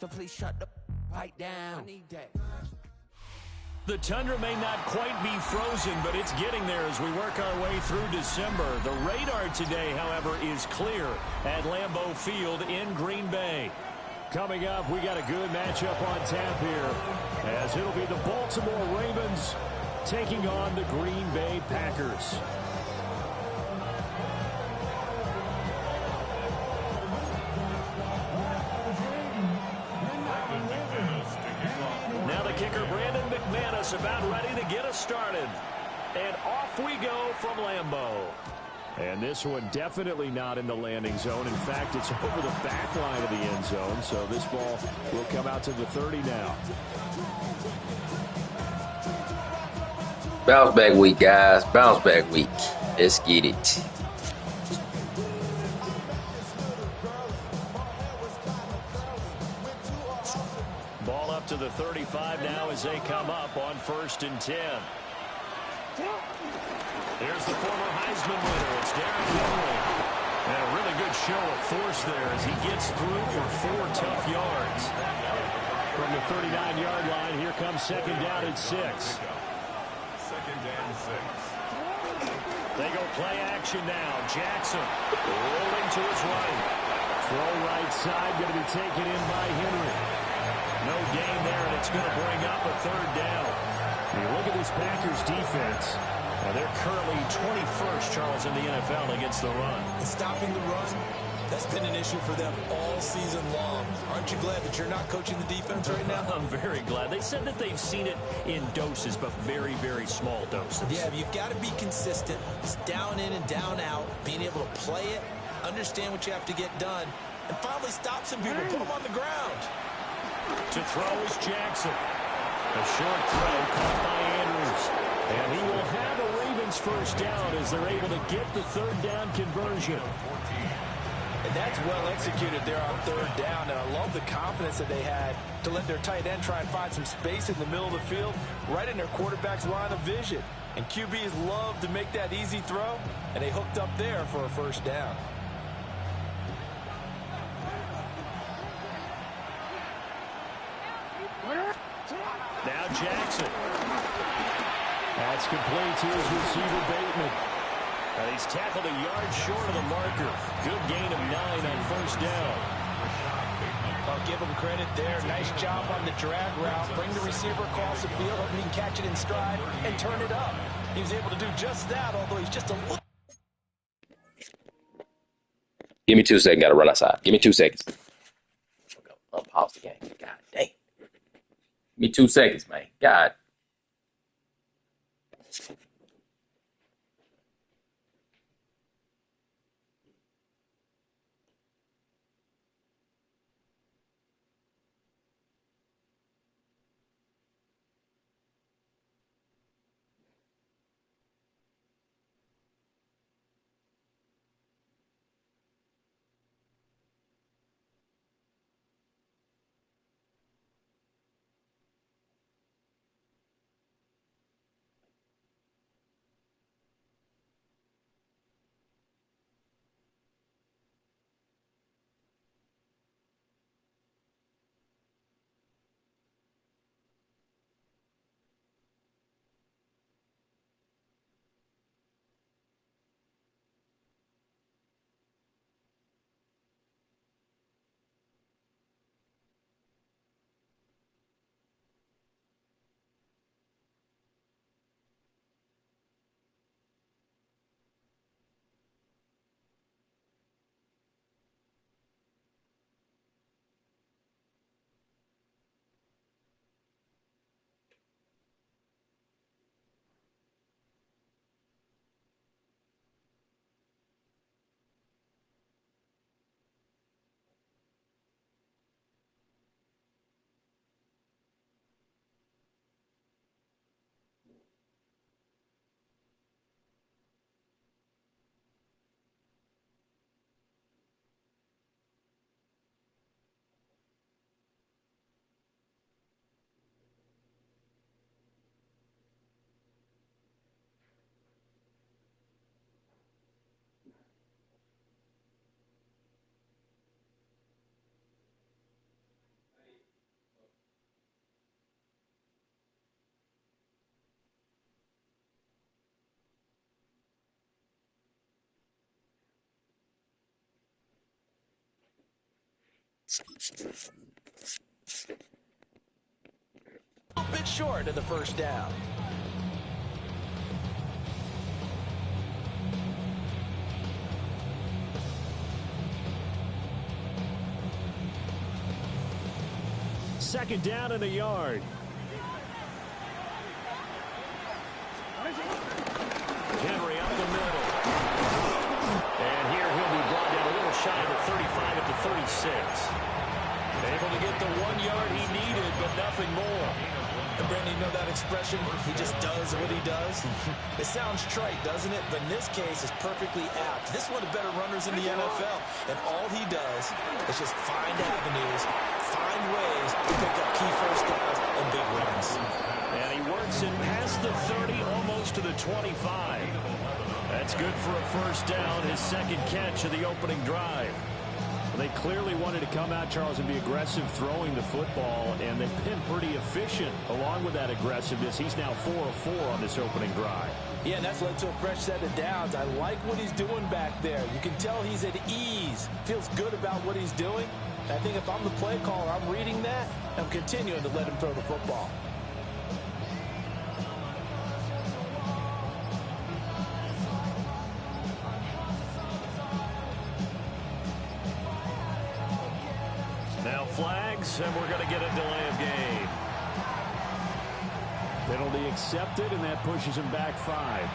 So please shut the right down. I need that. The tundra may not quite be frozen, but it's getting there as we work our way through December. The radar today, however, is clear at Lambeau Field in Green Bay. Coming up, we got a good matchup on tap here, as it'll be the Baltimore Ravens taking on the Green Bay Packers. Now the kicker, Brandon McManus, about ready to get us started. And off we go from Lambeau. And this one definitely not in the landing zone. In fact, it's over the back line of the end zone. So this ball will come out to the 30 now. Bounce back week, guys. Bounce back week. Let's get it. Ball up to the 35 now as they come up on 1st and 10. There's the former Heisman winner. It's Derrick Henry. And a really good show of force there as he gets through for 4 tough yards. From the 39-yard line, here comes 2nd down and 6. 2nd and 6. They go play action now. Jackson rolling to his right. Throw right side, going to be taken in by Henry. No gain there, and it's going to bring up a 3rd down. You look at this Packers defense. They're currently 21st, Charles, in the NFL against the run. And stopping the run, that's been an issue for them all season long. Aren't you glad that you're not coaching the defense right now? I'm very glad. They said that they've seen it in doses, but very, very small doses. Yeah, you've got to be consistent. It's down in and down out, being able to play it, understand what you have to get done, and finally stop some people, put them on the ground. To throw is Jackson. A short throw caught by Andrews. And he will have a Ravens 1st down as they're able to get the 3rd down conversion. And that's well executed there on 3rd down. And I love the confidence that they had to let their tight end try and find some space in the middle of the field, right in their quarterback's line of vision. And QBs love to make that easy throw, and they hooked up there for a 1st down. Now Jackson. That's complete to his receiver, Bateman. He's tackled a yard short of the marker. Good gain of 9 on 1st down. I'll give him credit there. Nice job on the drag route. Bring the receiver across the field, hoping he can catch it in stride and turn it up. He was able to do just that, although he's just a little... Give me 2 seconds. Got to run outside. Give me 2 seconds. I'll pause the game. God dang. Give me 2 seconds, man. God. A bit short of the first down. Second down and a yard. Henry up the middle. And here he'll be brought down a little shy of the 35 at the 36. Able to get the 1 yard he needed, but nothing more. Brandon, you know that expression? He just does what he does. It sounds trite, doesn't it? But in this case, it's perfectly apt. This is one of the better runners in the NFL. And all he does is just find avenues, find ways to pick up key first downs and big runs. And he works it past the 30, almost to the 25. That's good for a first down, his second catch of the opening drive. They clearly wanted to come out, Charles, and be aggressive throwing the football, and they've been pretty efficient along with that aggressiveness. He's now 4 of 4 on this opening drive. Yeah, and that's led to a fresh set of downs. I like what he's doing back there. You can tell he's at ease, feels good about what he's doing. I think if I'm the play caller, I'm reading that, I'm continuing to let him throw the football. Now flags, and we're going to get a delay of game. Penalty accepted, and that pushes him back 5.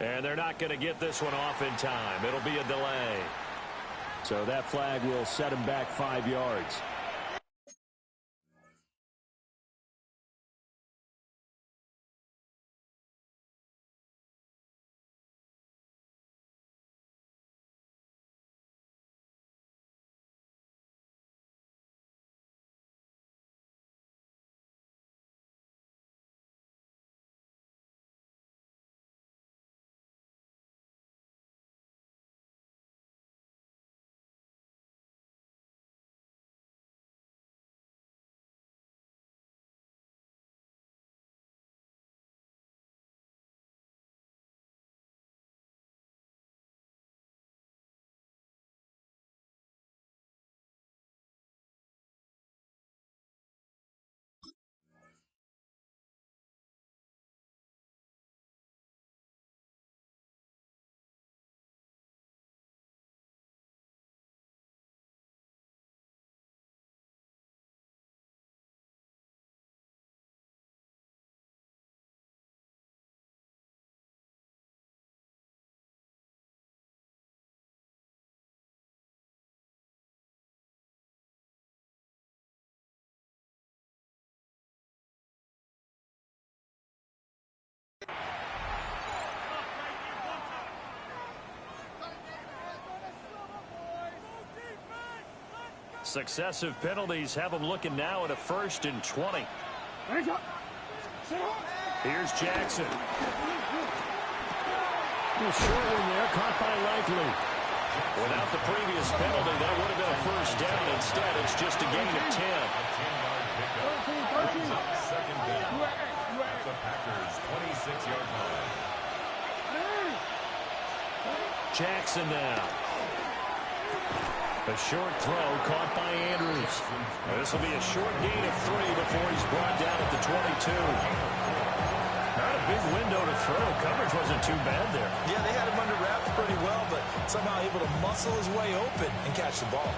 And they're not going to get this one off in time. It'll be a delay. So that flag will set him back 5 yards. Successive penalties have them looking now at a 1st and 20. Here's Jackson. Short one there, caught by Likely. Without the previous penalty, that would have been a first down. Instead, it's just a gain of 10. Second down at the Packers' 26-yard line. Jackson now. A short throw caught by Andrews. This will be a short gain of 3 before he's brought down at the 22. Not a big window to throw. Coverage wasn't too bad there. Yeah, they had him under wraps pretty well, but somehow able to muscle his way open and catch the ball.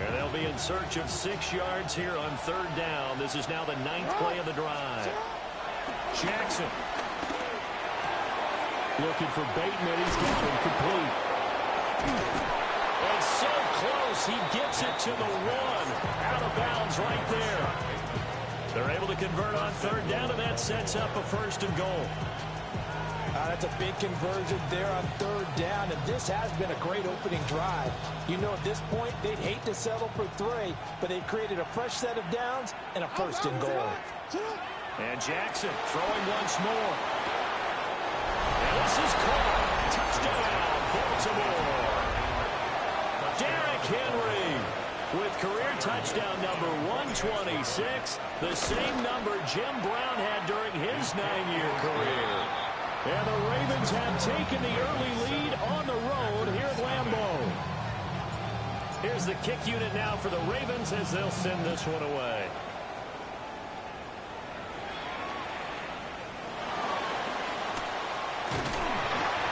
And they'll be in search of 6 yards here on 3rd down. This is now the 9th play of the drive. Jackson. Looking for Bateman. He's got him complete. And so close. He gets it to the 1. Out of bounds right there. They're able to convert on third down, and that sets up a 1st and goal. That's a big conversion there on third down, and this has been a great opening drive. You know, at this point, they'd hate to settle for 3, but they've created a fresh set of downs and a 1st and goal. And Jackson throwing once more. And this is caught. Touchdown, Baltimore. Derrick Henry with career touchdown number 126, the same number Jim Brown had during his 9-year career. And the Ravens have taken the early lead on the road here at Lambeau. Here's the kick unit now for the Ravens as they'll send this one away.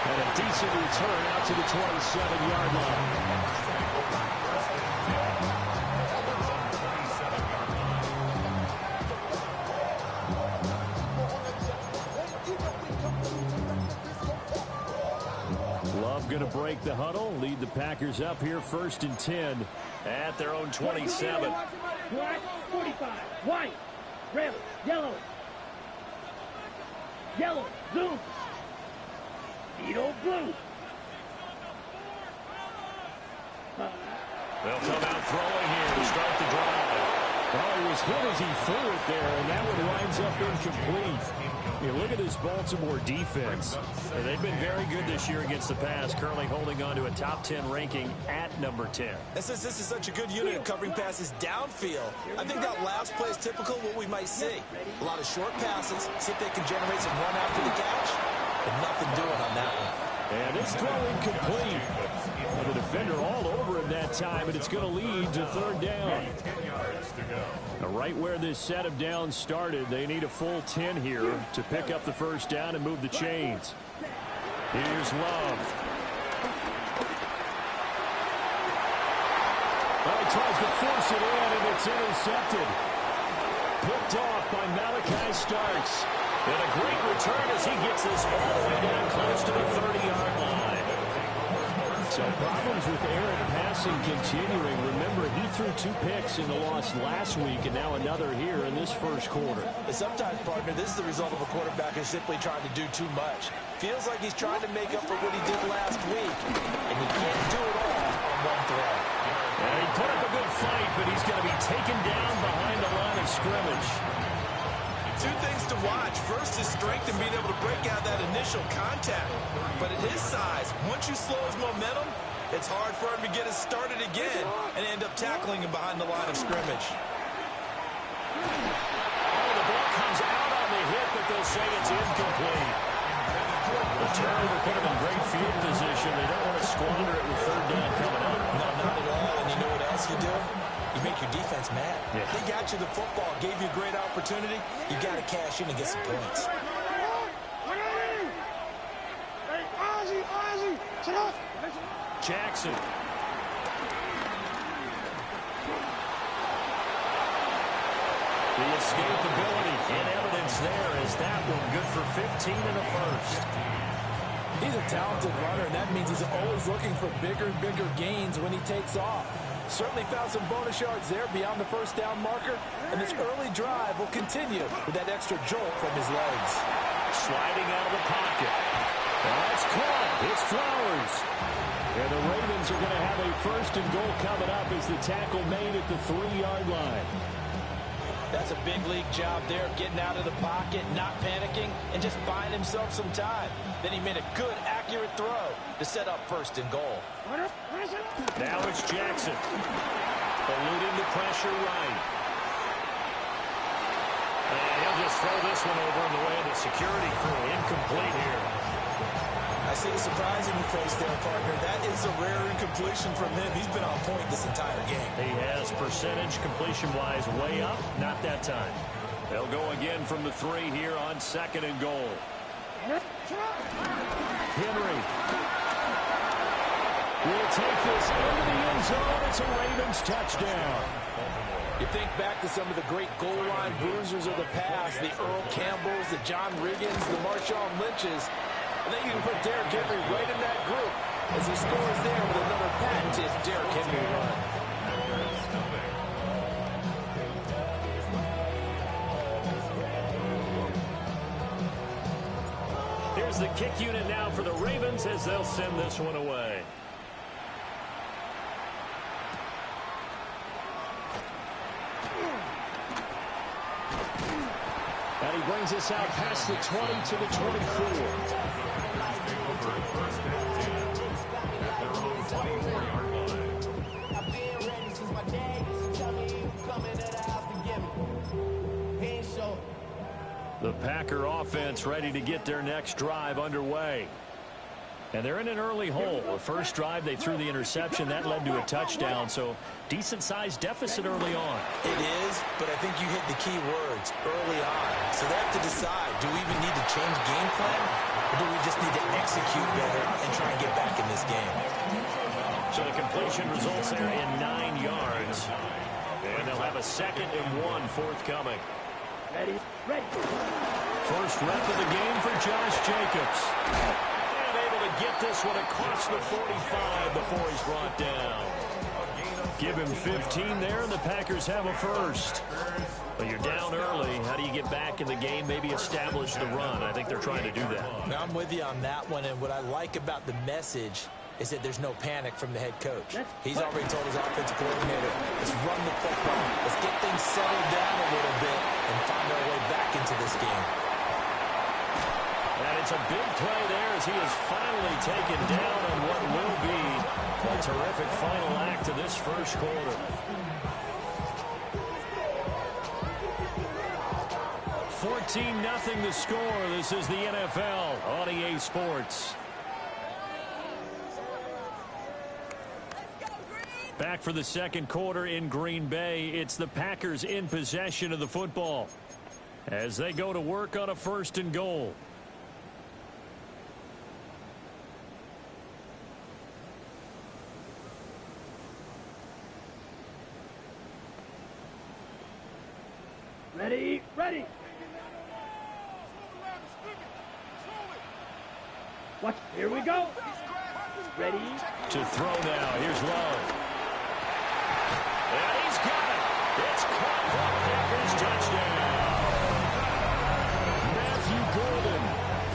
And a decent return out to the 27-yard line. Love going to break the huddle, lead the Packers up here 1st and 10 at their own 27. Black, 45, white, red, yellow, zoom, Beetle, blue. They'll come out throwing here to start the drive. Well, he was hit as he threw it there, and that one winds up incomplete. You look at this Baltimore defense. They've been very good this year against the pass, currently holding on to a top 10 ranking at number 10. And since this is such a good unit of covering passes downfield, I think that last play is typical of what we might see. A lot of short passes, see if they can generate some run after the catch, but nothing doing on that one. And it's throw incomplete. And the defender all over him that time, and it's going to lead to 3rd down. Now, right where this set of downs started, they need a full 10 here to pick up the 1st down and move the chains. Here's Love. Well, he tries to force it in, and it's intercepted. Picked off by Malachi Starks. And a great return as he gets this all the way down close to the 30-yard line. So problems with Aaron passing continuing. Remember, he threw 2 picks in the loss last week, and now another here in this 1st quarter. And sometimes, partner, this is the result of a quarterback who's simply trying to do too much. Feels like he's trying to make up for what he did last week, and he can't do it all on one throw. And he put up a good fight, but he's going to be taken down behind the line of scrimmage. 2 things to watch. First is strength and being able to break out that initial contact. But at his size, once you slow his momentum, it's hard for him to get it started again and end up tackling him behind the line of scrimmage. Oh, the ball comes out on the hit, but they'll say it's incomplete. The turnover put him in great field position. They don't want to squander it with 3rd down coming up. No, not at all. And you know what else you do? You make your defense mad. Yeah. They got you the football, gave you a great opportunity. You got to cash in and get some points. Jackson. The escapability in evidence there is that one good for 15 and a 1st. He's a talented runner, and that means he's always looking for bigger and bigger gains when he takes off. Certainly found some bonus yards there beyond the 1st down marker, and this early drive will continue with that extra jolt from his legs. Sliding out of the pocket. That's caught. It's Flowers. And the Ravens are going to have a 1st and goal coming up as the tackle made at the 3-yard line. That's a big league job there of getting out of the pocket, not panicking, and just buying himself some time. Then he made a good, accurate throw to set up 1st and goal. Now it's Jackson. Eluding the pressure right. And he'll just throw this one over in the way of the security crew. Incomplete here. I see the surprise in your face there, partner. That is a rare incompletion from him. He's been on point this entire game. He has percentage completion-wise way up. Not that time. They'll go again from the 3 here on 2nd and goal. Henry will take this into the end zone. It's a Ravens touchdown. You think back to some of the great goal line bruisers of the past, the Earl Campbells, the John Riggins, the Marshawn Lynches. I think you can put Derrick Henry right in that group as he scores there with another patented Derrick Henry run. Here's the kick unit now for the Ravens as they'll send this one away. And he brings us out past the 20 to the 24. The Packer offense ready to get their next drive underway. And they're in an early hole. The first drive, they threw the interception. That led to a touchdown, so decent-sized deficit early on. It is, but I think you hit the key words, early on. So they have to decide, do we even need to change game plan, or do we just need to execute better and try and get back in this game? So the completion results there in 9 yards. And they'll have a 2nd and 1 forthcoming. Ready, ready. First rep of the game for Josh Jacobs. And able to get this one across the 45 before he's brought down. Give him 15 there, and the Packers have a first. But you're down early. How do you get back in the game, maybe establish the run? I think they're trying to do that. Now I'm with you on that one, and what I like about the message is that there's no panic from the head coach. He's already told his offensive coordinator, let's run the football. Let's get things settled down a little bit and find our way back into this game. And it's a big play there as he is finally taken down on what will be a terrific final act of this first quarter. 14-0 the score. This is the NFL on EA Sports. Back for the second quarter in Green Bay. It's the Packers in possession of the football as they go to work on a 1st and goal. Ready, ready. Watch, here we go. Ready. To throw now. Here's Love. And he's got it. It's caught for a Packers touchdown. Matthew Gordon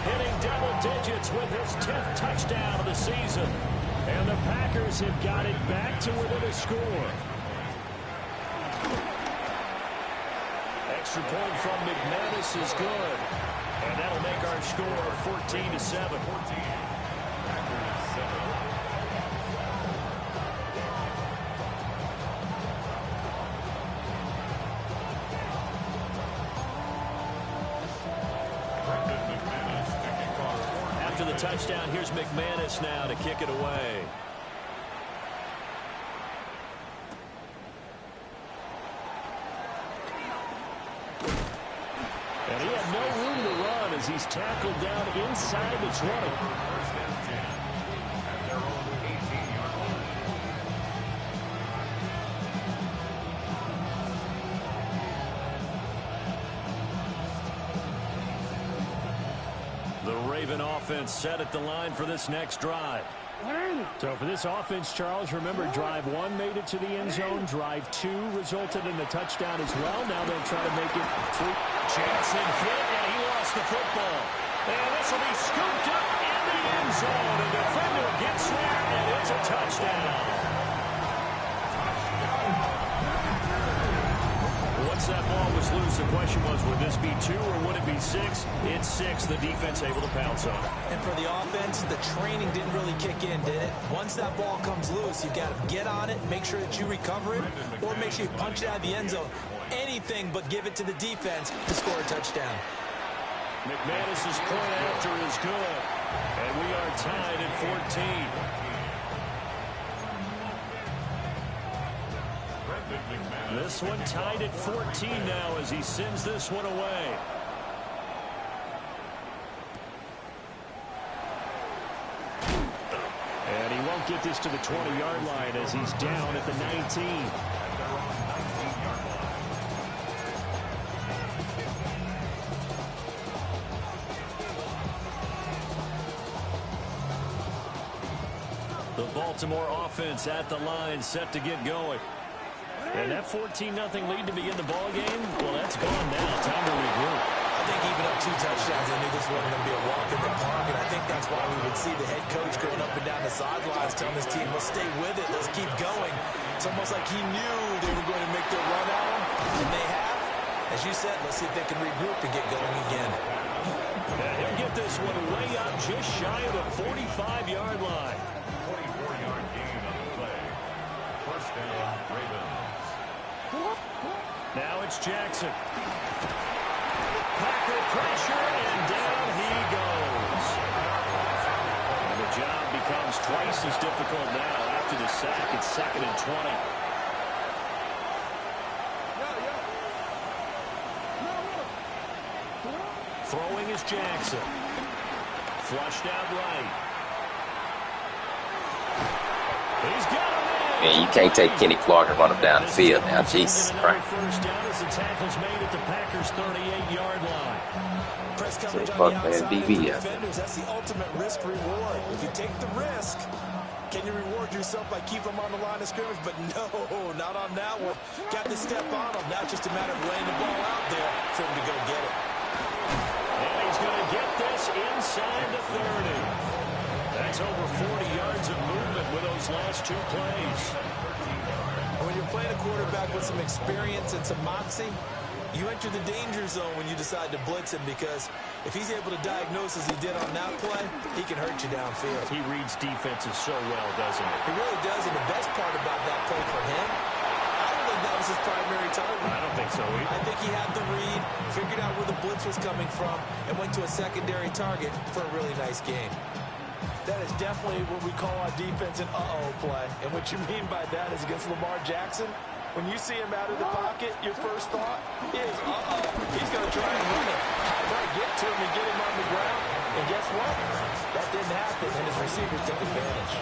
hitting double digits with his 10th touchdown of the season. And the Packers have got it back to within a score. Extra point from McManus is good. And that'll make our score 14-7. After the touchdown, here's McManus now to kick it away. And he had no room to run as he's tackled down inside the 20. The Raven offense set at the line for this next drive. So for this offense, Charles, remember drive 1 made it to the end zone. Drive 2 resulted in a touchdown as well. Now they'll try to make it 3. Jansen hit, and he lost the football. And this will be scooped up in the end zone. A defender gets there, and it's a touchdown. Once that ball was loose, the question was, would this be 2 or would it be 6? It's 6. The defense able to pounce on it. And for the offense, the training didn't really kick in, did it? Once that ball comes loose, you've got to get on it, make sure that you recover it, or make sure you punch it out of the end zone. Anything but give it to the defense to score a touchdown. McManus's point after is good. And we are tied at 14. This one tied at 14 now as he sends this one away. And he won't get this to the 20-yard line as he's down at the 19. The Baltimore offense at the line set to get going. And that 14-0 lead to begin the ball game, well, that's gone now. Time to regroup. I think even up 2 touchdowns, I knew this wasn't going to be a walk in the park, and I think that's why we would see the head coach going up and down the sidelines telling his team, let's stay with it, let's keep going. It's almost like he knew they were going to make their run at him, and they have. As you said, let's see if they can regroup and get going again. And he'll get this one way up just shy of the 45-yard line. 24-yard gain on the play. First down, Ravens. Now it's Jackson. Packer pressure, and down he goes. And the job becomes twice as difficult now after the sack. It's 2nd and 20. Throwing is Jackson. Flushed out right. He's got him in. Man, you can't take Kenny Clark and run him down the field now. Jesus Christ. First down as the tackle's made at the Packers' 38-yard line. Press coverage So, on fuck, the man, outside of DB, the yeah. defenders. That's the ultimate risk reward. If you take the risk, can you reward yourself by keeping them on the line of scrimmage? But no, not on that one. Got to step on them. Now it's just a matter of laying the ball out there for him to go get it. And he's going to get this inside the 30. That's over 40 yards of movement with those last 2 plays. When you're playing a quarterback with some experience and some moxie, you enter the danger zone when you decide to blitz him, because if he's able to diagnose as he did on that play, he can hurt you downfield. He reads defenses so well, doesn't he? He really does, and the best part about that play for him, I don't think that was his primary target. I don't think so either. I think he had the read, figured out where the blitz was coming from, and went to a secondary target for a really nice game. That is definitely what we call our defense an uh-oh play. And what you mean by that is against Lamar Jackson, when you see him out of the pocket, your first thought is, uh-oh, he's going to try and run it. Try to get to him and get him on the ground. And guess what? That didn't happen, and his receivers took advantage.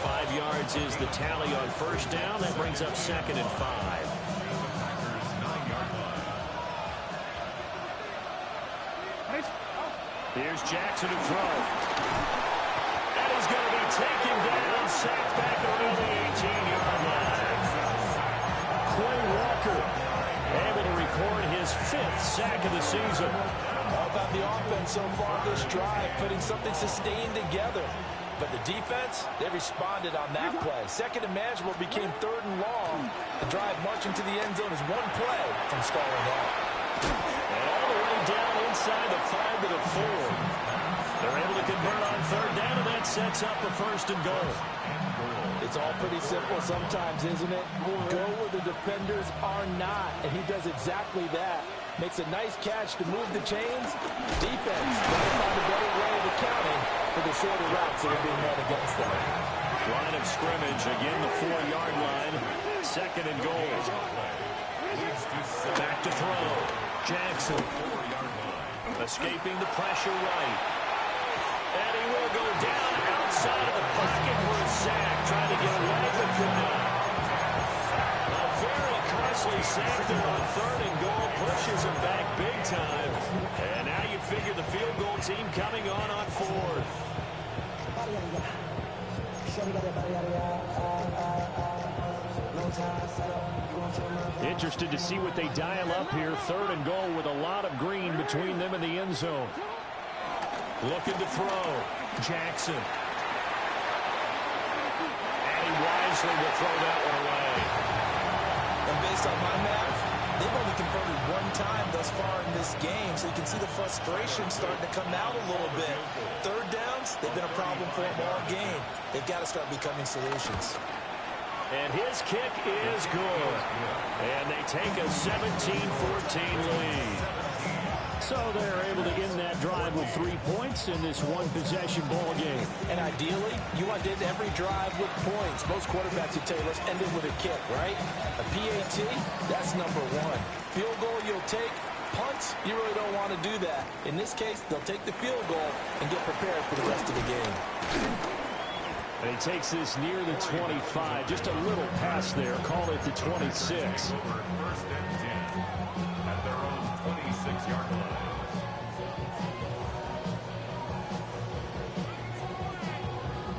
5 yards is the tally on first down. That brings up 2nd and 5. Packers 9-yard line. Here's Jackson to throw. And he's going to be taken down, sacked back around the 18-yard line. Quay Walker able to record his 5th sack of the season. All about the offense so far this drive, putting something sustained together. But the defense, they responded on that play. 2nd and manageable became 3rd and long. The drive marching to the end zone is 1 play from stalling out. And all the way down inside the 5 to the 4. They're able to convert on 3rd down, and that sets up a 1st and goal. It's all pretty simple sometimes, isn't it? Go where the defenders are not, and he does exactly that. Makes a nice catch to move the chains. Defense got to find a better way of accounting for the shorter routes that are being run against them. Line of scrimmage, again the 4-yard line. 2nd and goal. Back to throw. Jackson. Escaping the pressure right. And he will go down outside of the pocket for a sack. Trying to get away, but could not. A very costly sack there on 3rd and goal. Pushes him back big time. And now you figure the field goal team coming on 4th. Interested to see what they dial up here. 3rd and goal with a lot of green between them and the end zone. Looking to throw. Jackson. And he wisely will throw that one away. And based on my math, they've only converted 1 time thus far in this game, so you can see the frustration starting to come out a little bit. 3rd downs, they've been a problem for them all game. They've got to start becoming solutions. And his kick is good. And they take a 17-14 lead. So they're able to end that drive with 3 points in this 1-possession ball game. And ideally, you want to end every drive with points. Most quarterbacks would tell you, let's end it with a kick, right? A PAT, that's number 1. Field goal you'll take. Punts, you really don't want to do that. In this case, they'll take the field goal and get prepared for the rest of the game. And he takes this near the 25. Just a little pass there. Call it the 26. 1st and 10 at their own 26-yard line.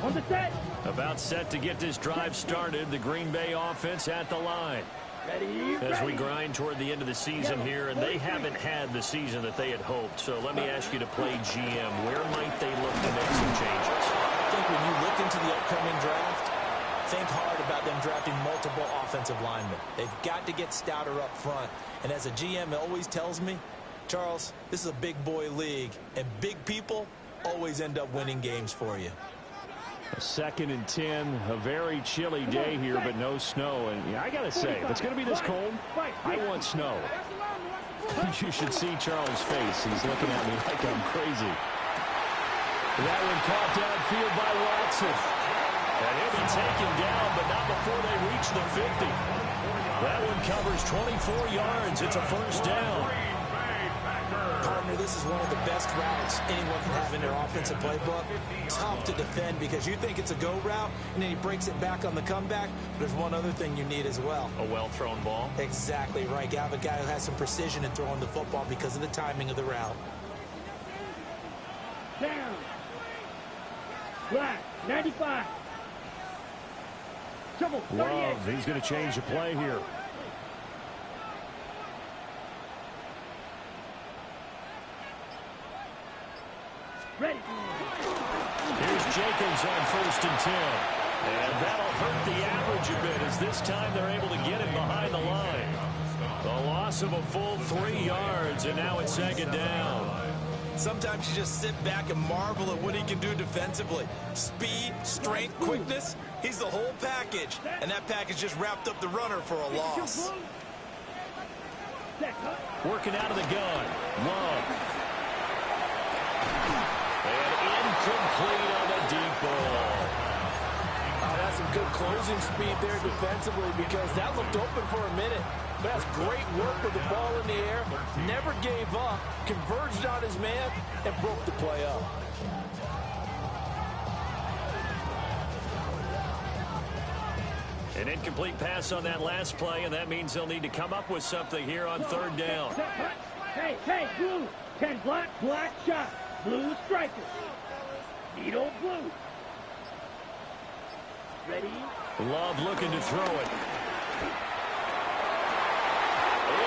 On the set. About set to get this drive started. The Green Bay offense at the line. Ready? As we grind toward the end of the season here, and they haven't had the season that they had hoped. So let me ask you to play GM. Where might they look to make some changes? I think when you look into the upcoming draft, think hard about them drafting multiple offensive linemen. They've got to get stouter up front. And as a GM, it always tells me, Charles, this is a big boy league, and big people always end up winning games for you. A 2nd and 10, a very chilly day here, but no snow. And yeah, I got to say, if it's going to be this cold, I want snow. You should see Charles' face. He's looking at me like I'm crazy. That one caught downfield by Watson. And he'll be taken down, but not before they reach the 50. That one covers 24 yards. It's a first down. Partner, this is one of the best routes anyone can have in their offensive playbook. Tough to defend because you think it's a go route, and then he breaks it back on the comeback. There's one other thing you need as well. A well-thrown ball. Exactly right. You have a guy who has some precision in throwing the football because of the timing of the route. Down. Black, 95. Trouble, 38. Love, he's going to change the play here. Ready. Here's Jacobs on 1st and 10. And that'll hurt the average a bit as this time they're able to get him behind the line. A loss of a full 3 yards, and now it's 2nd down. Sometimes you just sit back and marvel at what he can do defensively. Speed, strength, quickness. He's the whole package. And that package just wrapped up the runner for a loss. Working out of the gun. Love. And incomplete on the deep ball. Oh, that's some good closing speed there defensively because that looked open for a minute. But that's great work with the ball in the air. Never gave up, converged on his man, and broke the play up. An incomplete pass on that last play, and that means they'll need to come up with something here on 3rd down. Hey, hey, blue. 10 black, black shot. Blue striker. Needle blue. Ready? Love looking to throw it.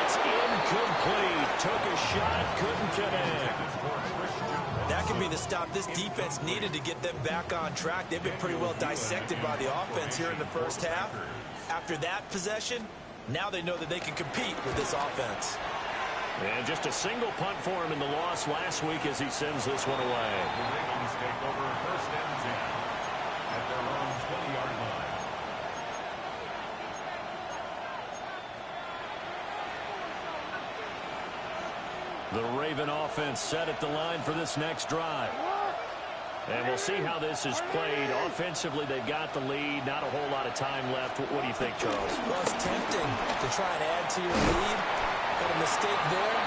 It's incomplete. Took a shot, couldn't connect. That could be the stop this defense needed to get them back on track. They've been pretty well dissected by the offense here in the first half. After that possession, now they know that they can compete with this offense. And just a single punt for him in the loss last week as he sends this one away. The Ravens take over 1st and 10 at their own 20-yard line. The Raven offense set at the line for this next drive. And we'll see how this is played. Offensively, they've got the lead. Not a whole lot of time left. What do you think, Charles? Well, it's tempting to try and add to your lead. But a mistake there,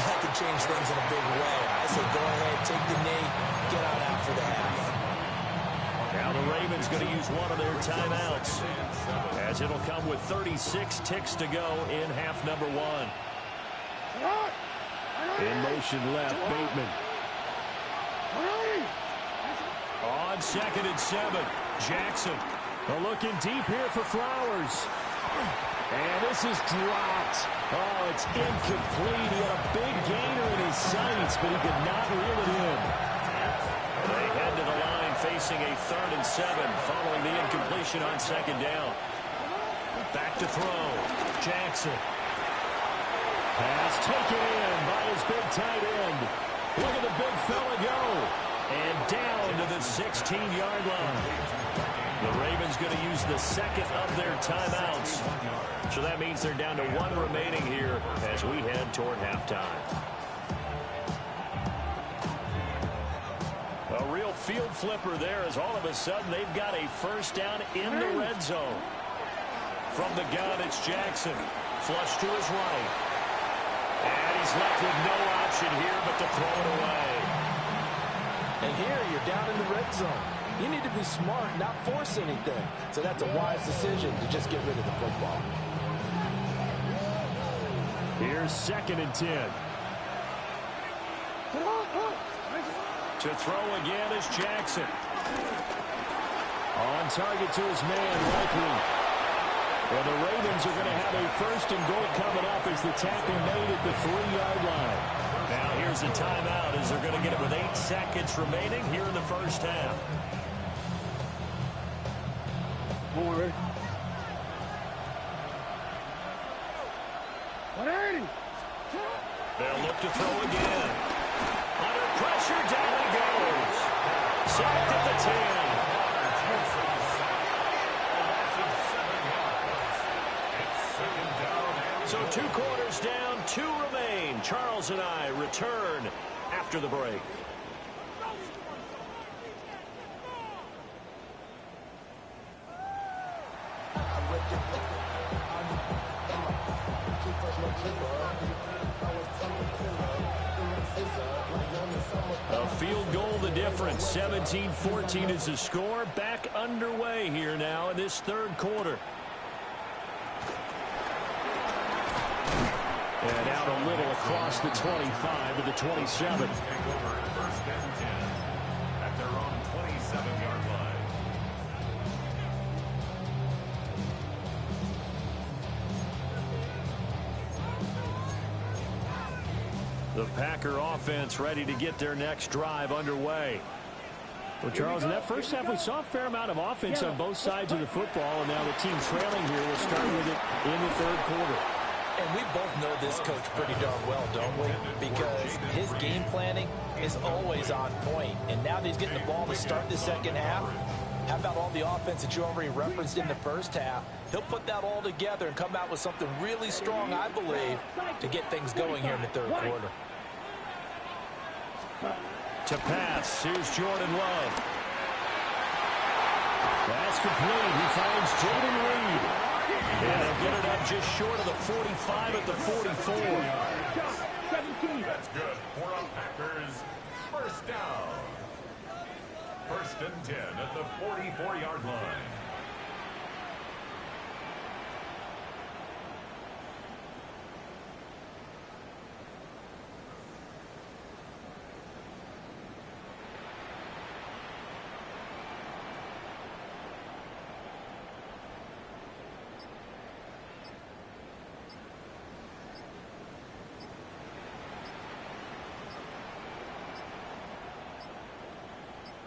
that could change things in a big way. I say go ahead, take the knee, get on out for the half. Now the Ravens going to use one of their timeouts, as it'll come with 36 ticks to go in half number 1. In motion left, Bateman. On 2nd and 7, Jackson. A looking deep here for Flowers. And this is dropped. Oh, it's incomplete. He had a big gainer in his sights, but he could not reel it in. They head to the line facing a 3rd and 7 following the incompletion on 2nd down. Back to throw. Jackson. Pass taken in by his big tight end. Look at the big fella go. And down to the 16-yard line. The Ravens going to use the 2nd of their timeouts. So that means they're down to 1 remaining here as we head toward halftime. A real field flipper there as all of a sudden they've got a first down in the red zone. From the gun, it's Jackson. Flush to his right. And he's left with no option here but to throw it away. And here you're down in the red zone. You need to be smart, not force anything. So that's a wise decision to just get rid of the football. Here's 2nd and 10. To throw again is Jackson. On target to his man, Likely. Well, the Ravens are going to have a first and goal coming up as the tackle made at the 3-yard line. Now here's a timeout as they're going to get it with 8 seconds remaining here in the first half. Forward. 180. They'll look to throw again. Under pressure, down he goes. Sacked at the 10. So 2 quarters down, 2 remain. Charles and I return after the break. A field goal the difference. 17-14 is the score. Back underway here now in this third quarter. And out a little across the 25 to the 27. Take over first and 10 at their own 27-yard line. The Packer offense ready to get their next drive underway. Well, Charles, in that first half, we saw a fair amount of offense on both sides of the football, and now the team trailing here will start with it in the third quarter. And we both know this coach pretty darn well, don't we? Because his game planning is always on point. And now that he's getting the ball to start the second half, how about all the offense that you already referenced in the first half? He'll put that all together and come out with something really strong, I believe, to get things going here in the third quarter. To pass, here's Jordan Love. Pass complete. He finds Jaden Reed. And they'll get it up just short of the 45 at the 44. That's good for a Packers first down. First and 10 at the 44-yard line.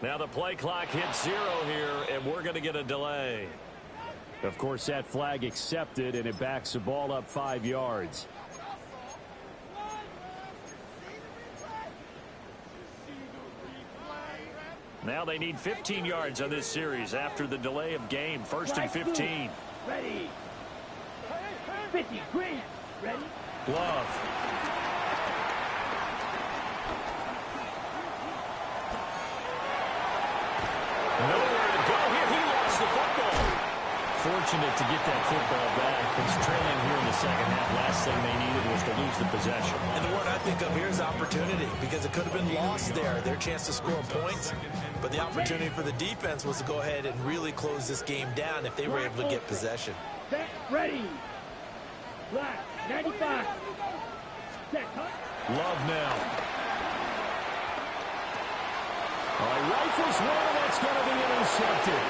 Now the play clock hits 0 here, and we're going to get a delay. Of course, that flag accepted, and it backs the ball up 5 yards. Now they need 15 yards on this series after the delay of game. First and 15. Ready. 50. Green. Ready. Love. Nowhere to go here. He lost the football. Fortunate to get that football back. It's trailing here in the second half. Last thing they needed was to lose the possession. And the word I think of here is opportunity, because it could have been lost there, their chance to score points. But the opportunity for the defense was to go ahead and really close this game down if they were able to get possession. Set. Ready. Black. 95. Set. Love now. Rifles one, that's going to be intercepted.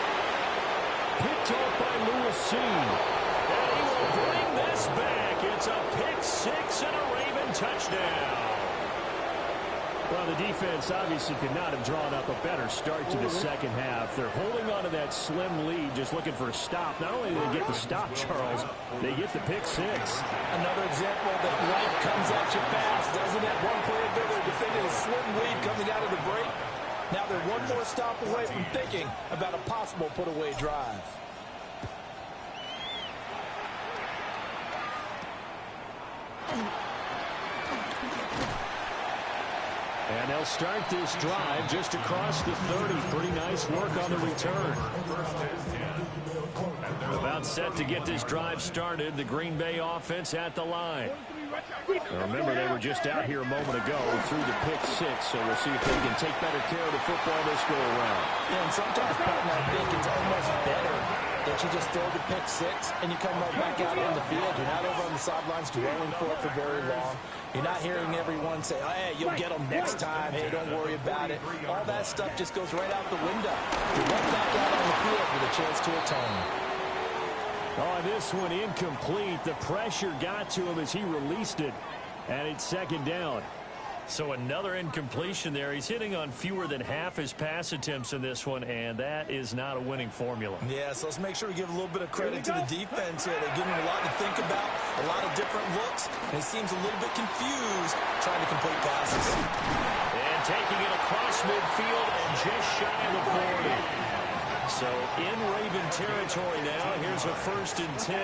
Picked off by Lewis Cine. And he will bring this back. It's a pick 6 and a Raven touchdown. Well, the defense obviously could not have drawn up a better start to the second half. They're holding on to that slim lead, just looking for a stop. Not only do they get the stop, Charles, they get the pick 6. Another example that life comes at you fast, doesn't it? One play ago, they're defending a slim lead coming out of the break. Now they're one more stop away from thinking about a possible put-away drive. And they'll start this drive just across the 30. Pretty nice work on the return. About set to get this drive started. The Green Bay offense at the line. Now remember, they were just out here a moment ago through the pick 6, so we'll see if they can take better care of the football this go around. Yeah, and sometimes, partner, I think it's almost better that you just throw the pick 6 and you come right back out on the field. You're not over on the sidelines dwelling for it for very long. You're not hearing everyone say, oh, hey, you'll get them next time. Hey, don't worry about it. All that stuff just goes right out the window. You're right back out on the field with a chance to atone. Oh, this one incomplete. The pressure got to him as he released it, and it's second down. So another incompletion there. He's hitting on fewer than half his pass attempts in this one, and that is not a winning formula. Yeah, so let's make sure we give a little bit of credit to the defense here. They're giving him a lot to think about, a lot of different looks, and he seems a little bit confused trying to complete passes. And taking it across midfield and just shy of the 40. So in Raven territory now. Here's a 1st and 10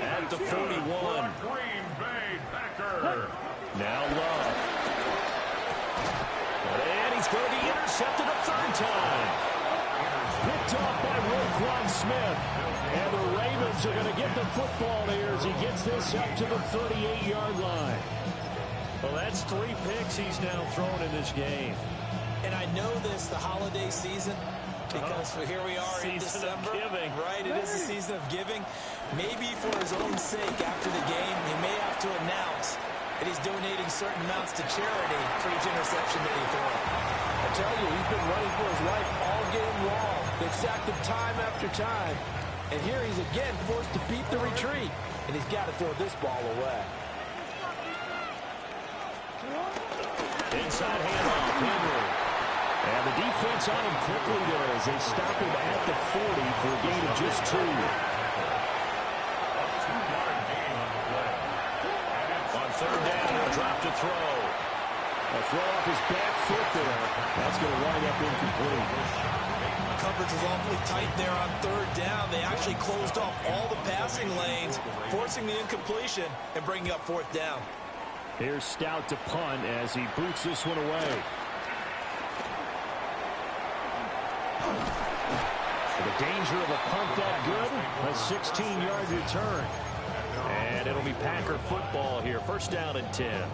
at the 41. Green Bay Packers. Now Love. And he's going to be intercepted a 3rd time. Picked off by Roquan Smith. And the Ravens are going to get the football here as he gets this up to the 38-yard line. Well, that's 3 picks he's now thrown in this game. And I know this, the holiday season, because here we are in December. Right, it is the season of giving. Maybe for his own sake, after the game, he may have to announce that he's donating certain amounts to charity for each interception that he throws. I tell you, he's been running for his life all game long. They've sacked him time after time. And here he's again forced to beat the retreat. And he's got to throw this ball away. Inside handoff, Henry. And the defense on him quickly there as they stop him at the 40 for a gain of just 2. On 3rd down, he'll drop to throw. A throw off his back foot there. That's going to wind up incomplete. Coverage was awfully tight there on 3rd down. They actually closed off all the passing lanes, forcing the incompletion and bringing up 4th down. Here's Stout to punt as he boots this one away. The danger of a punt that good, a 16-yard return. And it'll be Packer football here. 1st down and 10.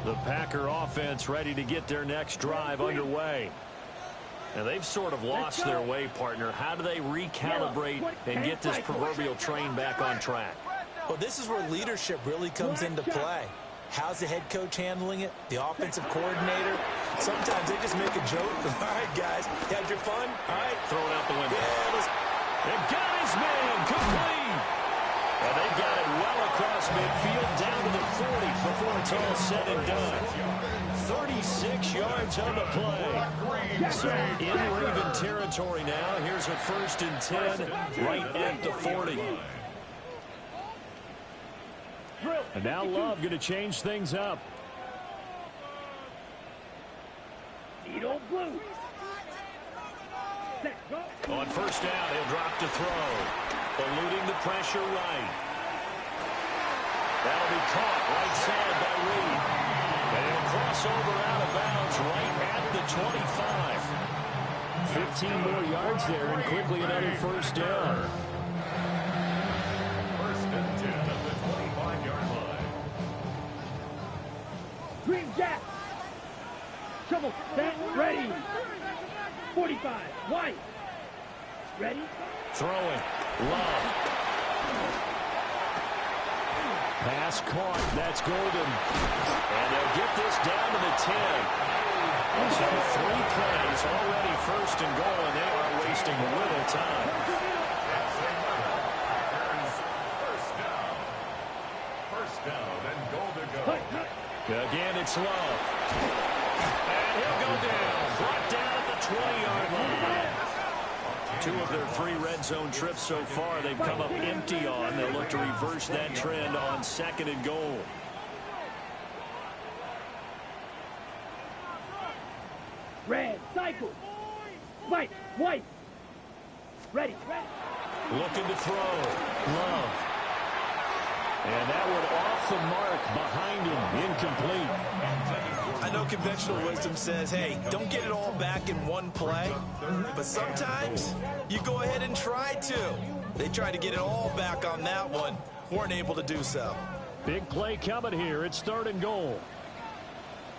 The Packer offense ready to get their next drive underway. Now they've sort of lost their way, partner. How do they recalibrate and get this proverbial train back on track? Well, this is where leadership really comes into play. How's the head coach handling it? The offensive coordinator? Sometimes they just make a joke. All right, guys, you had your fun? All right. Throw it out the window. Yeah, they've got his man complete. And they've got it well across midfield down to the 40 before it's all said and done. 36 yards on the play. So in Raven territory now. Here's a 1st and 10 right at the 40. And now Love going to change things up. Needle blue. Set, go. On 1st down, he'll drop to throw. Eluding the pressure right. That'll be caught right side by Reed. And he'll cross over out of bounds right at the 25. 15 more yards there and quickly another 1st down. 1st and 10 at the 25-yard line. Green Jack. Shovel, set, ready. 45, White. Ready. Throwing. Love. Pass caught. That's Golden. And they'll get this down to the 10. So 3 plays already 1st and goal, and they are wasting little time. First down and goal to go. Again, it's Love. And he'll go down. Brought down at the 20-yard line. 2 of their 3 red zone trips so far they've come up empty on. They'll look to reverse that trend on 2nd and goal. Red, cycle. White, White. Ready, ready. Looking to throw. Love. And that one off the mark behind him. Incomplete. I know conventional wisdom says, hey, don't get it all back in one play. But sometimes you go ahead and try to. They tried to get it all back on that one. Weren't able to do so. Big play coming here. It's 3rd and goal.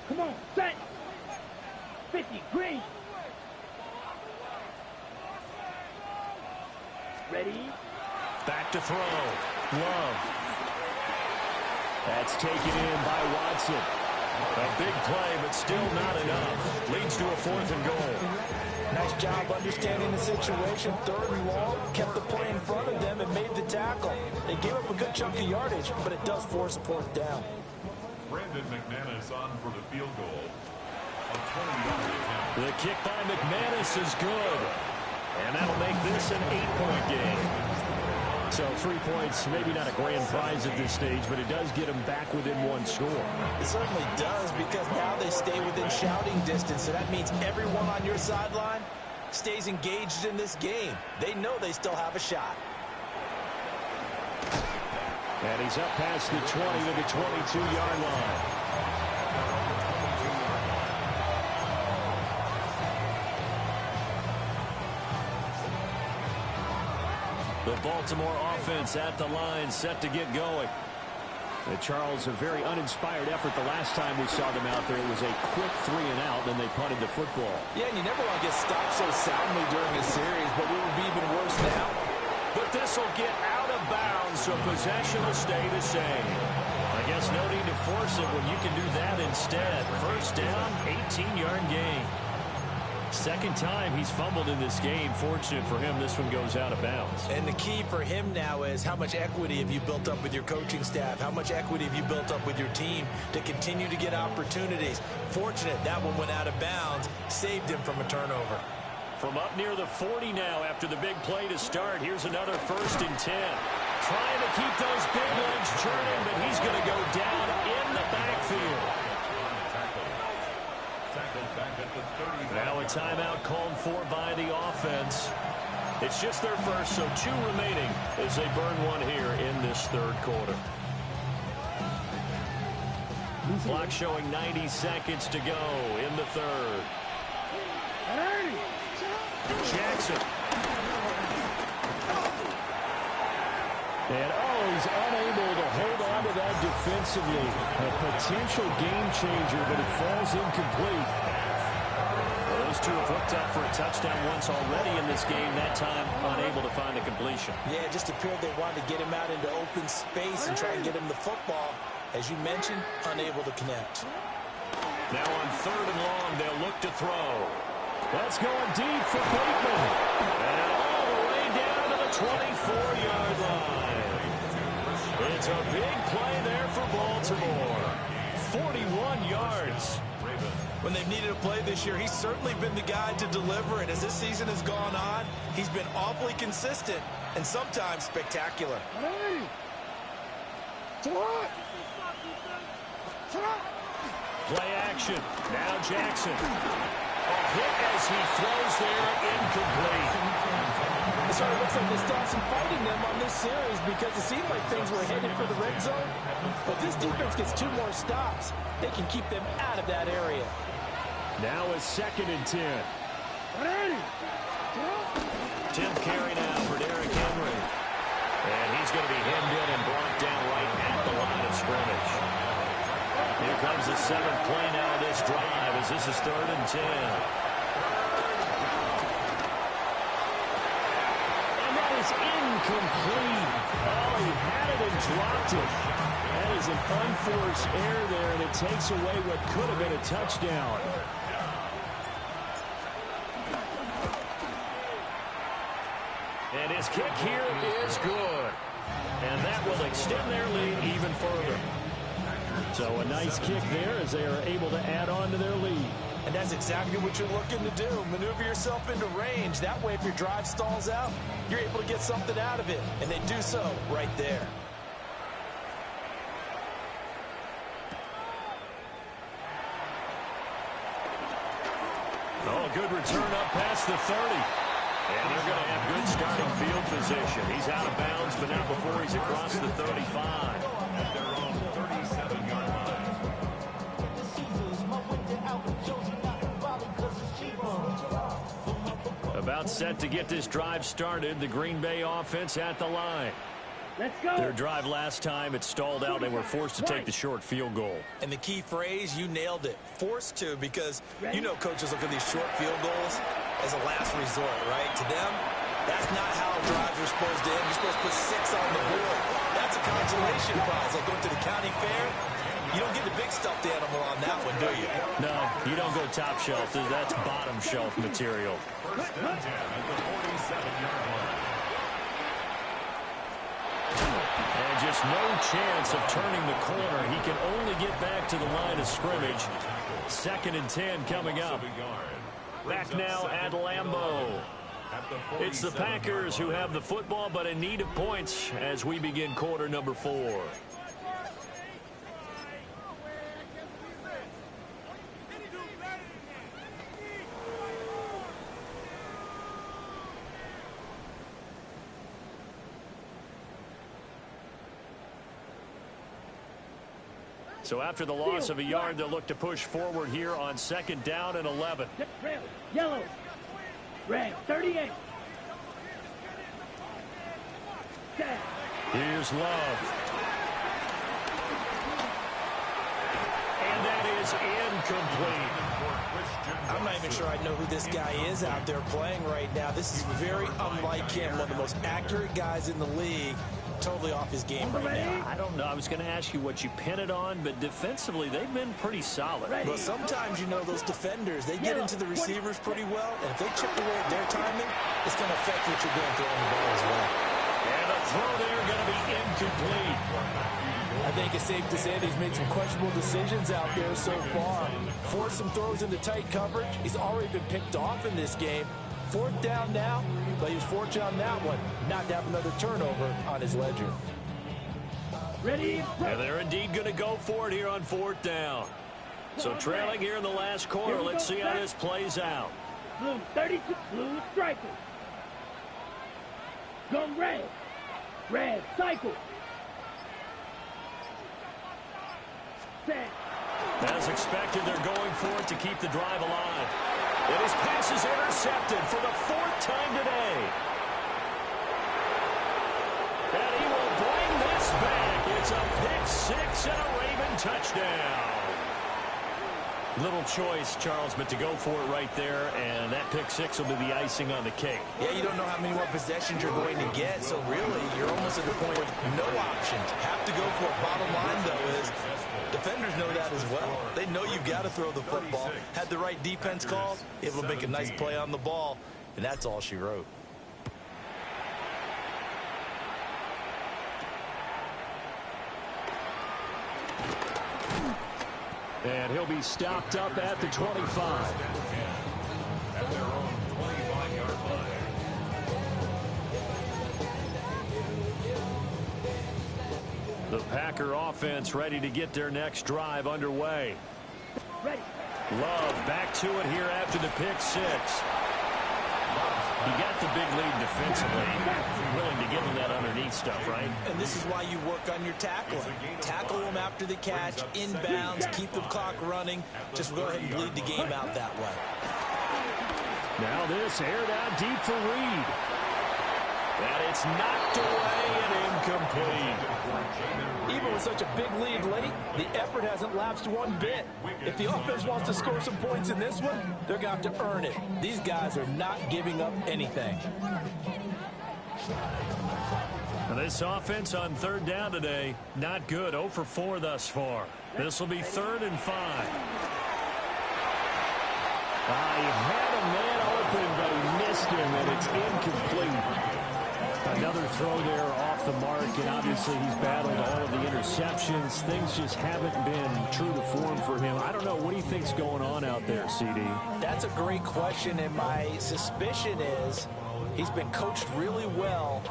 Come on, set. 50, green. Ready. Back to throw. Love. That's taken in by Watson. A big play, but still not enough. Leads to a 4th and goal. Nice job understanding the situation. 3rd and long, kept the play in front of them and made the tackle. They gave up a good chunk of yardage, but it does force a 4th down. Brandon McManus on for the field goal. A 20-yard attempt. The kick by McManus is good. And that'll make this an 8-point game. So 3 points, maybe not a grand prize at this stage, but it does get them back within 1 score. It certainly does, because now they stay within shouting distance. So that means everyone on your sideline stays engaged in this game. They know they still have a shot. And he's up past the 20 to the 22-yard line. The Baltimore offense at the line, set to get going. And Charles, a very uninspired effort the last time we saw them out there. It was a quick 3 and out, then they punted the football. Yeah, and you never want to get stopped so soundly during a series, but it will be even worse now. But this will get out of bounds, so possession will stay the same. I guess no need to force it when you can do that instead. 1st down, 18-yard gain. 2nd time he's fumbled in this game. Fortunate for him, this one goes out of bounds. And the key for him now is how much equity have you built up with your coaching staff? How much equity have you built up with your team to continue to get opportunities? Fortunate that one went out of bounds, saved him from a turnover. From up near the 40 now after the big play to start. Here's another 1st and 10. Trying to keep those big legs churning, but he's going to go down in the backfield. Now a timeout called for by the offense. It's just their first, so 2 remaining as they burn one here in this 3rd quarter. Clock showing 90 seconds to go in the 3rd. Jackson. And he's unable to hold on to that defensively. A potential game changer, but it falls incomplete. Those two have hooked up for a touchdown once already in this game. That time unable to find the completion. Yeah, it just appeared they wanted to get him out into open space and try and get him the football. As you mentioned, unable to connect. Now on 3rd and long, they'll look to throw. That's going deep for Bateman. And all the way down to the 24-yard line. It's a big play there for Baltimore. 41 yards. When they've needed a play this year, he's certainly been the guy to deliver it. As this season has gone on, he's been awfully consistent and sometimes spectacular. Play action. Now Jackson. A hit as he throws there, incomplete. So it looks like they stopped some fighting them on this series because it seemed like things were headed for the red zone. But this defense gets 2 more stops. They can keep them out of that area. Now a 2nd and 10. 10th carry now for Derrick Henry. And he's going to be hemmed in and brought down right at the line of scrimmage. Here comes the 7th play now of this drive as this is 3rd and 10. And that is incomplete. Oh, he had it and dropped it. That is an unforced error there, and it takes away what could have been a touchdown. And his kick here is good. And that will extend their lead even further. So a nice kick there as they are able to add on to their lead. And that's exactly what you're looking to do. Maneuver yourself into range. That way, if your drive stalls out, you're able to get something out of it. And they do so right there. Oh, good return up past the 30. And they're going to have good starting field position. He's out of bounds, but not before he's across the 35. At their own 37-yard line. About set to get this drive started. The Green Bay offense at the line. Let's go. Their drive last time, it stalled out. They were forced to take the short field goal. And the key phrase, you nailed it. Forced to, because you know coaches look at these short field goals as a last resort, right? To them, that's not how drives are supposed to end. You're supposed to put 6 on the board. That's a consolation prize. Like going to the county fair, You don't get the big stuffed animal on that one, do you? No, you don't go top shelf. That's bottom shelf material. First and 10 at the 47-yard line. And just no chance of turning the corner. He can only get back to the line of scrimmage. 2nd and 10 coming up. Back now at Lambeau. It's the Packers who have the football, but in need of points as we begin quarter number 4. So after the loss of a yard, they'll look to push forward here on 2nd down and 11. Yellow. Red, 38. Set. Here's Love. And that is incomplete. I'm not even sure I know who this guy is out there playing right now. This is very unlike him, one of the most accurate guys in the league. Totally off his game right now. I don't know. I was going to ask you what you pin it on, but defensively, they've been pretty solid. Well, sometimes, you know, those defenders, they get into the receivers pretty well, and if they chip away at their timing, it's going to affect what you're doing throwing the ball as well. And the throw there going to be incomplete. I think it's safe to say that he's made some questionable decisions out there so far. Forced some throws into tight coverage. He's already been picked off in this game. 4th down now, but he was fortunate on that one not to have another turnover on his ledger. Ready? And they're indeed going to go for it here on 4th down. So trailing here in the last quarter. Let's see how this plays out. Blue 32, blue strikers. Go red. Red cycle. Set. As expected, they're going for it to keep the drive alive. And his pass is intercepted for the 4th time today. And he will bring this back. It's a pick 6 and a Raven touchdown. Little choice, Charles, but to go for it right there, and that pick 6 will be the icing on the cake. Yeah, you don't know how many more possessions you're going to get, so really, you're almost at the point of no options. Have to go for it. Bottom line, though, is defenders know that as well. They know you've got to throw the football. Had the right defense called, able to make a nice play on the ball, and that's all she wrote. And he'll be stopped up at the 25. At their own 25-yard line. The Packer offense ready to get their next drive underway. Ready. Love back to it here after the pick 6. You got the big lead defensively. Willing to give him that underneath stuff, right? And this is why you work on your tackling. Tackle them after the catch, inbounds, keep the clock running. Just go ahead and bleed the game out that way. Now this aired out deep for Reed. And it's knocked away and incomplete. Even with such a big lead late, the effort hasn't lapsed one bit. If the offense wants to score some points in this one, they're going to have to earn it. These guys are not giving up anything. Now this offense on 3rd down today, not good. 0 for 4 thus far. This will be 3rd and 5. He had a man open, but he missed him, and it's incomplete. Another throw there off the mark, and obviously he's battled all of the interceptions. Things just haven't been true to form for him. I don't know. What do you think's going on out there, CD? That's a great question, and my suspicion is he's been coached really well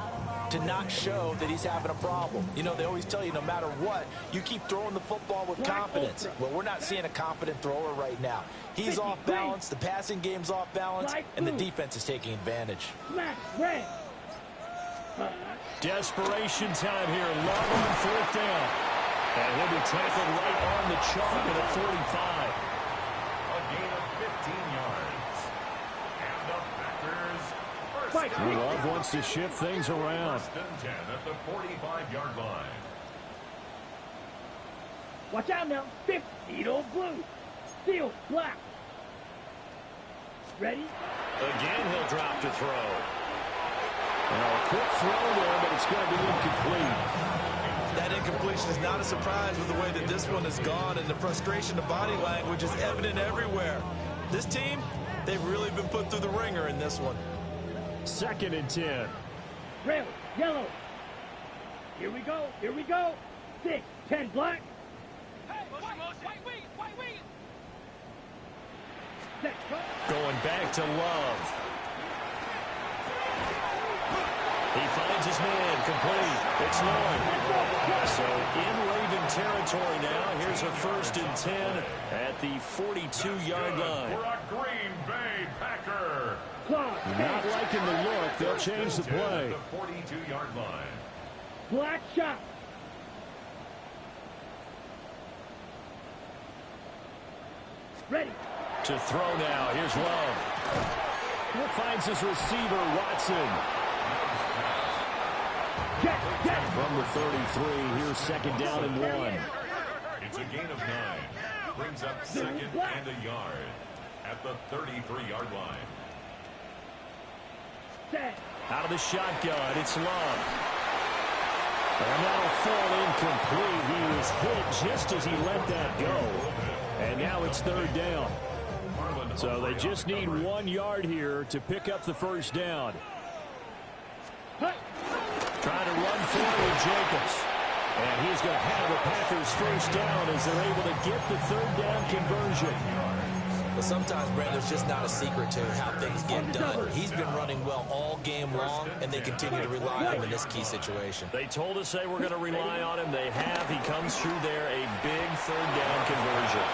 to not show that he's having a problem. You know, they always tell you no matter what, you keep throwing the football with confidence. Well, we're not seeing a confident thrower right now. He's off balance, the passing game's off balance, and the defense is taking advantage. Red. Desperation time here. Love on 4th down. And he'll be tackled right on the chalk at a 45. A gain of 15 yards. And the Packers first down. Love wants to shift things around. 1st and 10 at the 45-yard line. Watch out now. 50. Needle blue. Steel black. Ready? Again, he'll drop to throw. A quick throw there, but it's going to be incomplete. That incompletion is not a surprise with the way that this one has gone, and the frustration, the body language is evident everywhere. This team, they've really been put through the ringer in this one. 2nd and 10. Red, yellow. Here we go. Here we go. 6, 10 black. Set, go. Going back to Love. He finds his man, complete. It's Lloyd. So in Raven territory now. Here's a 1st and 10 at the 42-yard line. For a Green Bay Packer. Not liking the look. They'll change the play. The 42-yard line. Black shot. Ready. To throw now. Here's Love. He finds his receiver, Watson. From the 33, here's 2nd down and 1. It's a gain of 9. Brings up 2nd and a yard at the 33-yard line. Out of the shotgun, it's Love. And that'll fall incomplete. He was hit just as he let that go. And now it's 3rd down. So they just need 1 yard here to pick up the 1st down. Trying to run forward with Jacobs. And he's going to have the Packers 1st down as they're able to get the 3rd down conversion. Well, sometimes, Brandon, there's just not a secret to how things get done. He's been running well all game long, and they continue to rely on him in this key situation. They told us they were going to rely on him. They have. He comes through there, a big 3rd down conversion.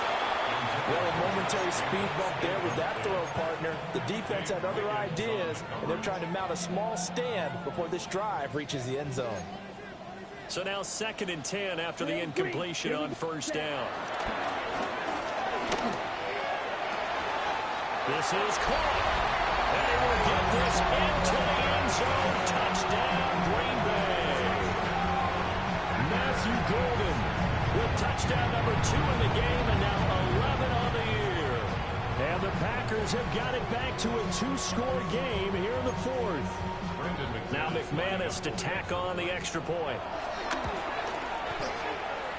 Well, a momentary speed bump there with that throw, partner. The defense had other ideas, and they're trying to mount a small stand before this drive reaches the end zone. So now 2nd and 10 after the incompletion on 1st down. This is caught. And he will get this into the end zone. Touchdown, Green Bay. Matthew Golden with touchdown number 2 in the game, and now 11 on the year. And the Packers have got it back to a 2-score game here in the 4th. Now McManus to tack on the extra point.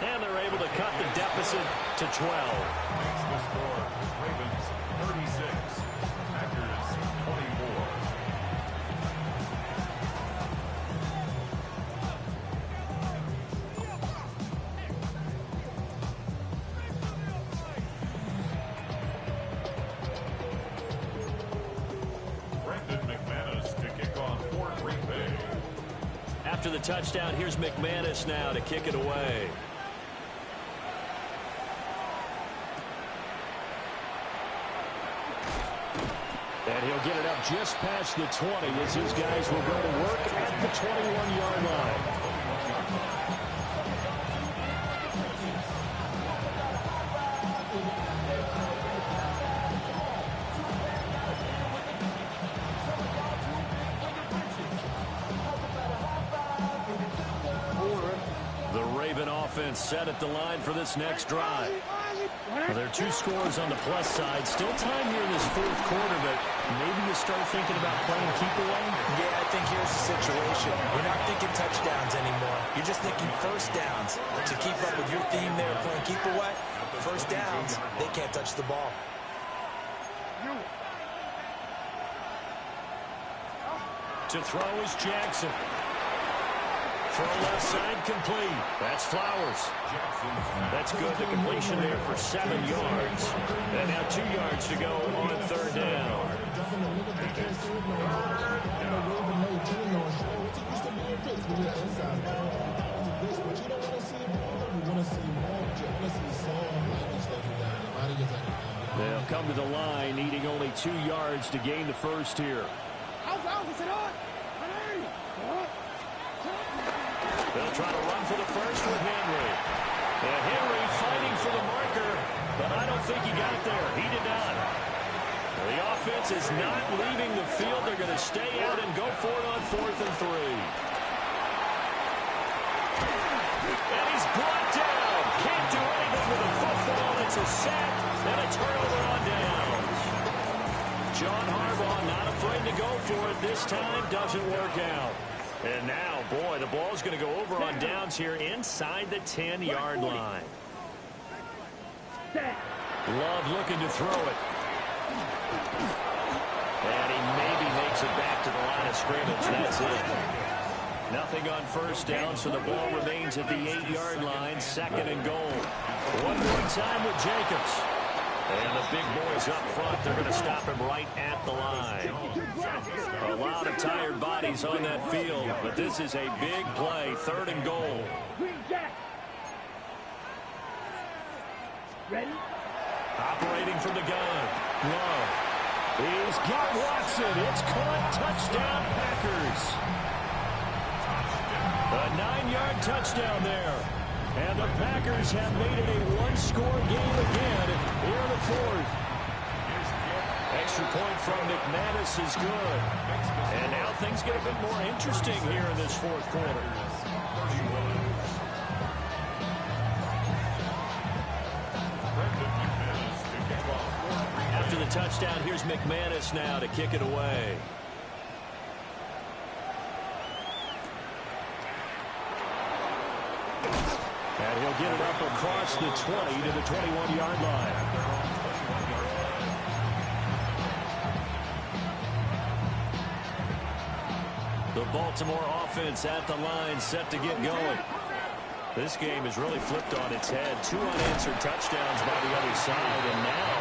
And they're able to cut the deficit to 12. Makes the score. Ravens 36. Packers 24. Brandon McManus to kick off for Green Bay. After the touchdown, here's McManus now to kick it away. And he'll get it up just past the 20 as his guys will go to work at the 21-yard line. The Raven offense set at the line for this next drive. Well, there are 2 scores on the plus side. Still time here in this 4th quarter, but maybe you start thinking about playing keep away? Yeah, I think here's the situation. You're not thinking touchdowns anymore. You're just thinking 1st downs. To keep up with your theme there, playing keep away, 1st downs, they can't touch the ball. To throw is Jackson. Throw left side complete. That's Flowers. That's good. The completion there for 7 yards. And now 2 yards to go on 3rd down. They'll come to the line, needing only 2 yards to gain the 1st here. They'll try to run for the 1st with Henry. And Henry fighting for the marker, but I don't think he got there. He did not. The offense is not leaving the field. They're going to stay out and go for it on 4th and 3. And he's brought down. Can't do anything with the football. It's a sack and a turnover on downs. John Harbaugh not afraid to go for it this time. Doesn't work out. And now, boy, the ball's going to go over on downs here inside the 10-yard line. Love looking to throw it. And he maybe makes it back to the line of scrimmage. That's it. Nothing on first down, so the ball remains at the 8-yard line, second and goal. One more time with Jacobs. And the big boys up front, they're going to stop him right at the line. A lot of tired bodies on that field, but this is a big play, third and goal. Ready? Operating from the gun. Love. He's got Watson. It's caught. Touchdown, Packers. A 9-yard touchdown there. And the Packers have made it a one-score game again here in the fourth. Extra point from McManus is good. And now things get a bit more interesting here in this fourth quarter. After the touchdown, here's McManus now to kick it away. And he'll get it up across the 20 to the 21-yard line. The Baltimore offense at the line, set to get going. This game has really flipped on its head. 2 unanswered touchdowns by the other side, and now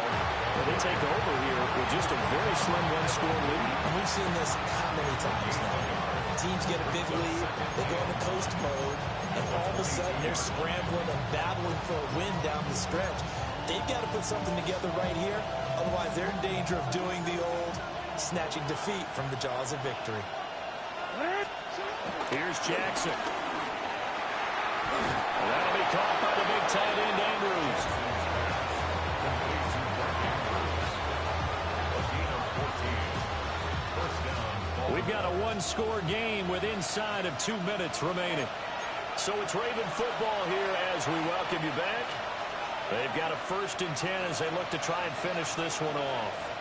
they take over here with just a very slim one-score lead. And we've seen this how many times now? Teams get a big lead, they go into coast mode, and all of a sudden they're scrambling and battling for a win down the stretch. They've got to put something together right here, otherwise they're in danger of doing the old snatching defeat from the jaws of victory. Here's Jackson. That'll be caught by the big tight end, Andrews. We've got a one-score game with inside of 2 minutes remaining. So it's Raven football here as we welcome you back. They've got a 1st and 10 as they look to try and finish this one off.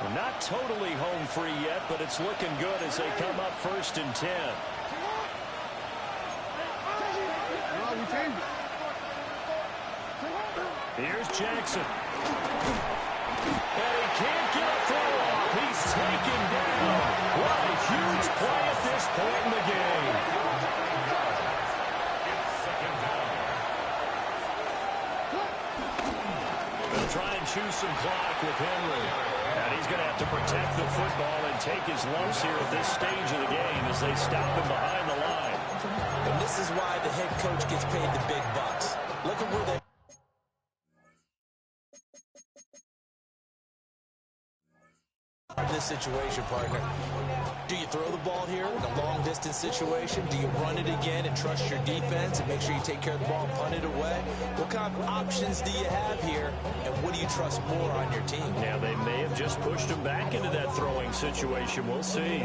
We're not totally home free yet, but it's looking good as they come up 1st and 10. Here's Jackson. And he can't get a throw off. He's taken down. What a huge play at this point in the game. They'll try and choose some clock with Henry. And he's going to have to protect the football and take his lumps here at this stage of the game as they stop him behind the line. And this is why the head coach gets paid the big bucks. Look at where they... this situation, partner. Do you throw the ball here in a long-distance situation? Do you run it again and trust your defense and make sure you take care of the ball and punt it away? What kind of options do you have here, and what do you trust more on your team? Now, they may have just pushed him back into that throwing situation. We'll see.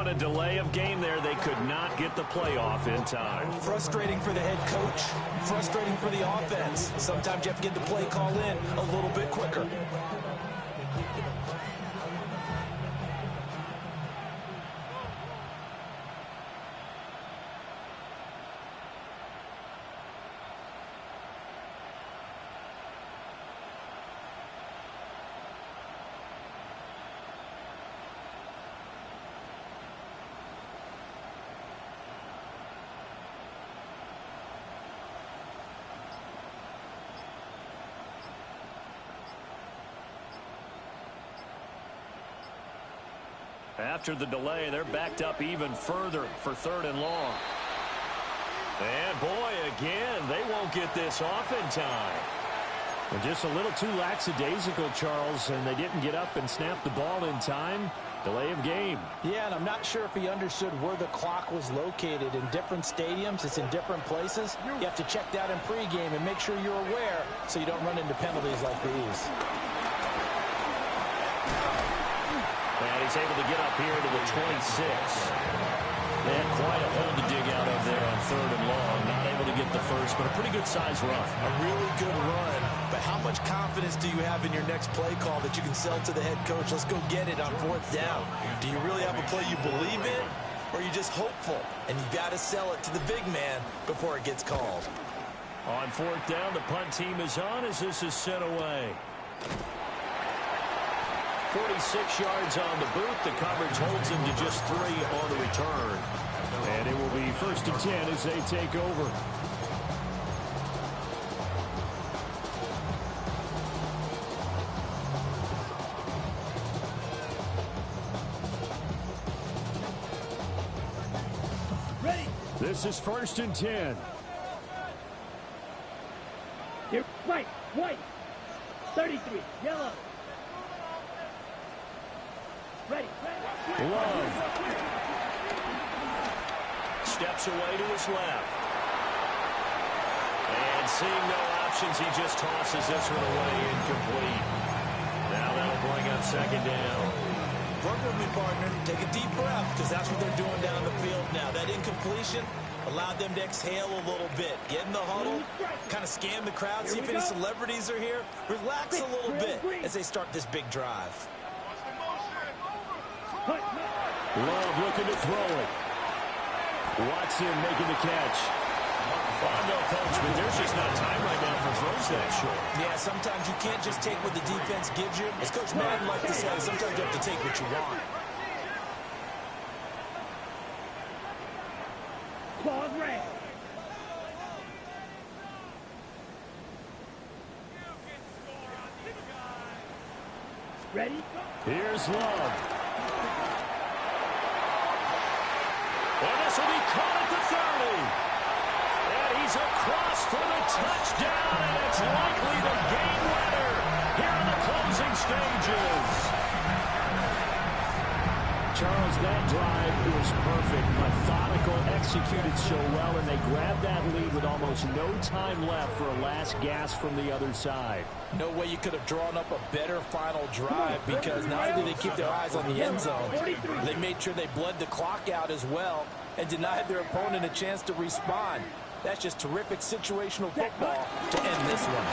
A delay of game there. They could not get the playoff in time. Frustrating for the head coach. Frustrating for the offense. Sometimes you have to get the play call in a little bit quicker. After the delay, they're backed up even further for 3rd and long. And boy, again, they won't get this off in time. Well, just a little too lackadaisical, Charles, and they didn't get up and snap the ball in time. Delay of game. Yeah, and I'm not sure if he understood where the clock was located. In different stadiums, it's in different places. You have to check that in pregame and make sure you're aware so you don't run into penalties like these. And he's able to get up here to the 26. They had quite a hole to dig out of there on 3rd and long. Not able to get the first, but a pretty good size run. A really good run. But how much confidence do you have in your next play call that you can sell to the head coach? Let's go get it on 4th down. Do you really have a play you believe in? Or are you just hopeful? And you got to sell it to the big man before it gets called. On 4th down, the punt team is on as this is sent away. 46 yards on the boot. The coverage holds him to just 3 on the return. And it will be 1st and 10 as they take over. Ready. This is 1st and 10. Here, right, white. 33, yellow. Ready. Love steps away to his left. And seeing no options, he just tosses this one away incomplete. Now that'll bring up 2nd down. Work with me, partner. Take a deep breath, because that's what they're doing down the field now. That incompletion allowed them to exhale a little bit. Get in the huddle, kind of scan the crowd, see if any celebrities are here. Relax a little bit as they start this big drive. Love looking to throw it. Watson making the catch. No, Coach, but there's just not time right now for throws that short. Yeah, sometimes you can't just take what the defense gives you. As Coach Madden likes to say, sometimes you have to take what you want. Claws red. Ready? Here's Love. And this will be caught at the 30. And he's across for the touchdown, and it's likely the game winner here in the closing stages. Charles, that drive was perfect. Methodical, executed so well, and they grabbed that lead with almost no time left for a last gasp from the other side. No way you could have drawn up a better final drive, because not only did they keep their eyes on the end zone, they made sure they bled the clock out as well and denied their opponent a chance to respond. That's just terrific situational football to end this one.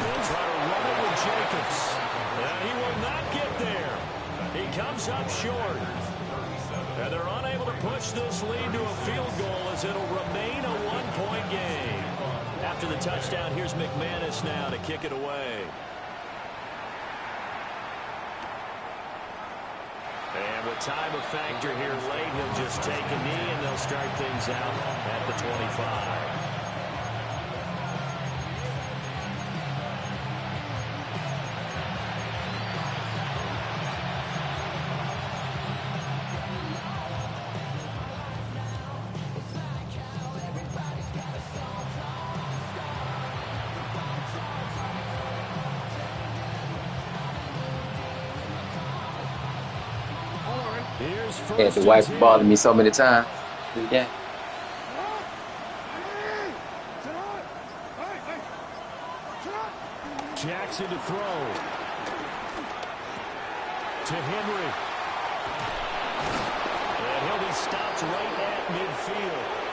They'll try to run it with Jacobs. And he will not get there. He comes up short. And they're unable to push this lead to a field goal as it'll remain a one-point game. After the touchdown, here's McManus now to kick it away. And with time a factor here late, he'll just take a knee and they'll start things out at the 25. Had the wife bothered me so many times. Yeah. Jackson to throw. To Henry. And he'll be stopped right at midfield.